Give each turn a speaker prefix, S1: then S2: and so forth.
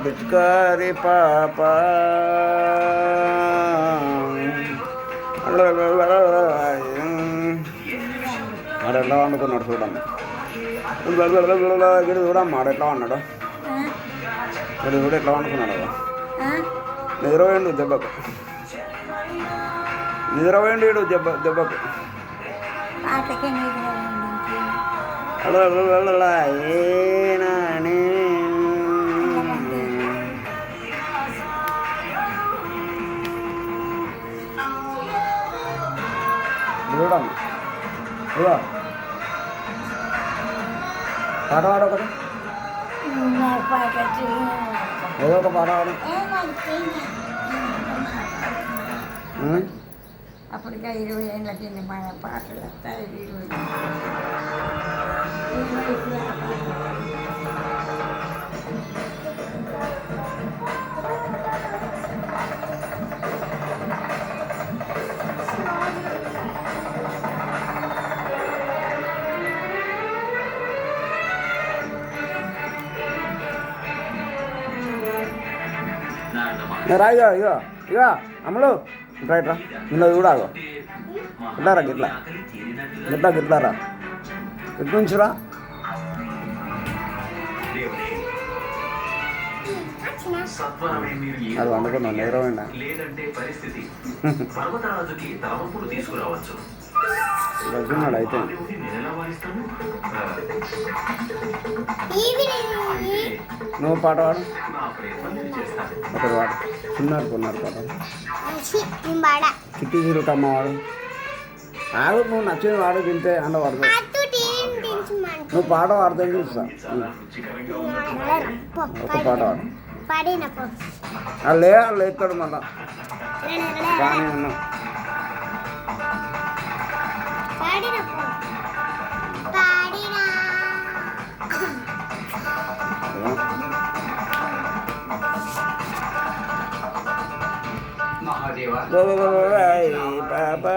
S1: బిచ్కారి పాప ఆడ ఎట్లా వండుకున్నాడు చూడండి. ఇక్కడ చూడమ్మా ఆడ ఎట్లా ఉన్నాడు. ఇక్కడ చూడ ఎట్లా వండుకున్నాడు. నిద్రపోయిండు దెబ్బకు, నిద్రపోయిండు ఇడు దెబ్బకు. ఏనాని చూడమ్మా ఇదో పాట పాడు ఒకటి, ఏదో ఒక పాట పాడు.
S2: అప్పటికే 20 ఏళ్ళ కింద మన పాటలు వస్తాయి.
S1: రా ఇగో ఇగో ఇగో అమ్మలు రైట్ రా, నిన్న చూడాగో గిట్లారా గిట్లా గిట్లా గిట్లారా ఇటు నుంచి రా. అది వండుకున్నాను నిద్రపోయినా రజున్నాడు అయితే. నువ్వు పాట పాడు, ఒకటి పాడు. చిన్నారు కొన్నారు పాట చిట్టి చిరుటమ్మ వాడు. ఆగు, నువ్వు నచ్చింది వాడు తింటే అండ పడుతుంది. నువ్వు పాట పాడుతుంది చూస్తా. ఒక పాట పాడు. వాళ్ళు ఎత్తాడు మళ్ళా కానీ ఉన్నా. బాబా